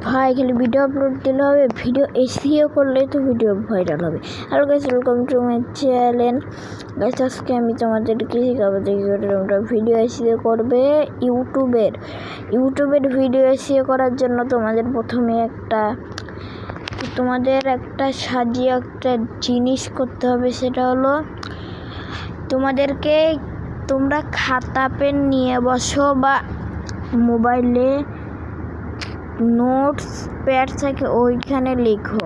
ভাই খালি video upload দিলে হবে? ভিডিও এসিও করলেই তো ভিডিও ভাইরাল হবে। Hello guys, welcome to my channel. Guys আজকে আমি তোমাদেরকে শেখাবো যে তোমরা ভিডিও এসিও করবে ইউটিউবের ভিডিও এসিও করার জন্য তোমাদের একটা সাজিয়ে একটা জিনিস করতে হবে। সেটা হলো তোমরা খাতা পেন নিয়ে বসো বা মোবাইলে নোটস প্যাড থাকে ওইখানে লেখো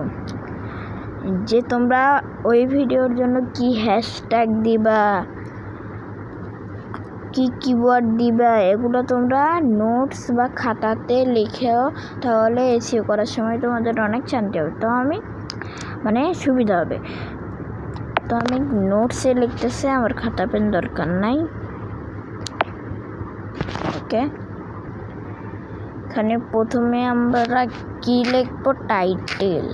যে তোমরা ওই ভিডিওর জন্য কি হ্যাশট্যাগ দিবা, কি কিওয়ার্ড দিবা, এগুলো তোমরা নোটস বা খাতাতে লিখেও, তাহলে এসিও করার সময় তোমাদের অনেক শান্তি হবে। তো আমি সুবিধা হবে। তো আমি নোটসে লিখতেছি, আমার খাতা পেন দরকার নাই। ওকে, এখানে প্রথমে আমরা কি লিখবো? টাইটেল।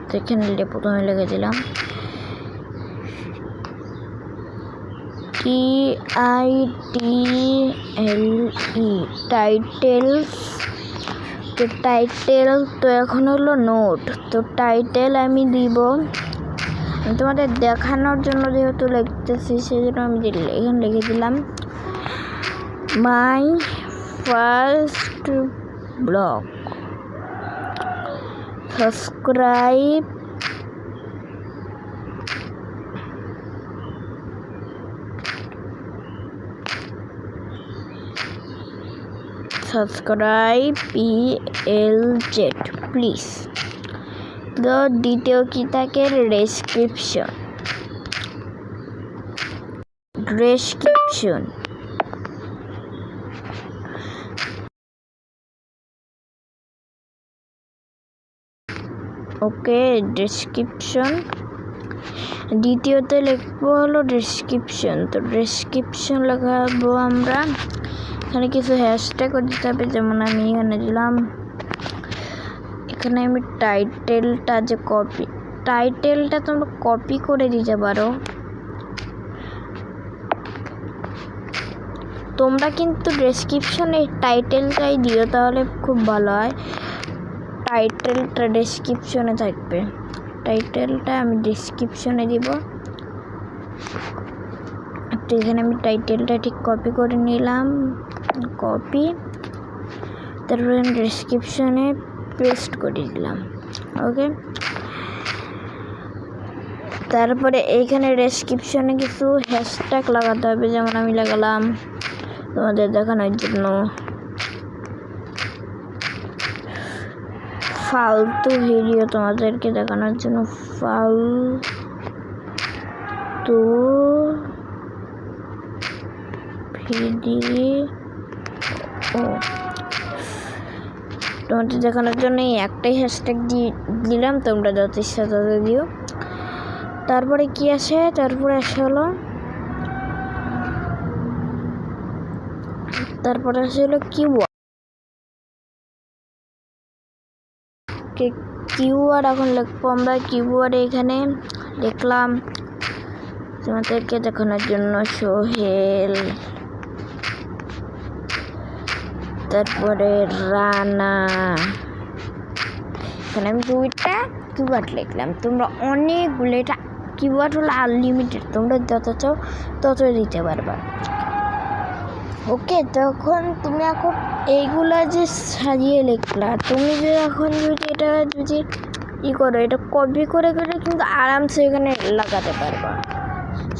তো এখানে প্রথমে লিখে দিলাম TITLE টাইটেল। তো টাইটেল তো এখন হলো নোট। তো টাইটেল আমি দিব তোমাদের দেখানোর জন্য, যেহেতু লিখতেছি সেই জন্য আমি এখানে লিখে দিলাম my first blog. Subscribe PLZ please. তো দ্বিতীয় কি থাকে? ডেসক্রিপশন। ওকে, ডেসক্রিপশন। দ্বিতীয়তে লিখবো হলো ডেসক্রিপশন। তো ডেসক্রিপশন লেখাবো আমরা, এখানে কিছু হ্যাশট্যাগ দিতে হবে। যেমন আমি এখানে দিলাম, এখানে আমি টাইটেলটা তোমরা কপি করে দিতে পারো। তোমরা কিন্তু ডেসক্রিপশনে টাইটেলটাই দিও, তাহলে খুব ভালো হয়। টাইটেলটা ডেসক্রিপশনে থাকবে। টাইটেলটা আমি ডেসক্রিপশনে দিব। তো এখানে আমি টাইটেলটা ঠিক কপি করে নিলাম, তারপরে ডেসক্রিপশনে পেস্ট করে দিলাম। ওকে, তারপরে এইখানে ডেসক্রিপশনে কিছু হ্যাশট্যাগ লাগাতে হবে। যেমন আমি লাগালাম তোমাদের দেখানোর জন্য ফালতু ভিডিও, তোমাদেরকে দেখানোর জন্য ফালতু ভিডিও তোমাদের দেখানোর জন্য একটাই হ্যাশট্যাগ দিলাম। তোমরা যত ইচ্ছা তত দিও। তারপরে কি আসে? তারপরে আসে হলো কিওয়ার্ড। এখন লিখবো আমরা কিওয়ার্ডে, এখানে লিখলাম তোমাদেরকে দেখানোর জন্য সোহেল, তারপরে রানা। এখানে আমি 2টা কিওয়ার্ড লিখলাম। তোমরা অনেকগুলো, এটা কিওয়ার্ড হলো আনলিমিটেড, তোমরা যত চাও তত দিতে পারবা। ওকে, তখন তুমি এখন এইগুলা যে সাজিয়ে লিখলা, তুমি যদি এটা করো, এটা কপি করে কিন্তু আরামসে এখানে লাগাতে পারবা।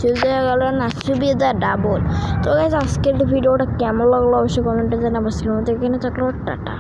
সুবিধা গেল না, সুবিধা ডাবল। তো গাইস আজকের ভিডিওটা কেমন লাগলো অবশ্যই কমেন্টে জানাবো। এখানে থাকলো টাটা।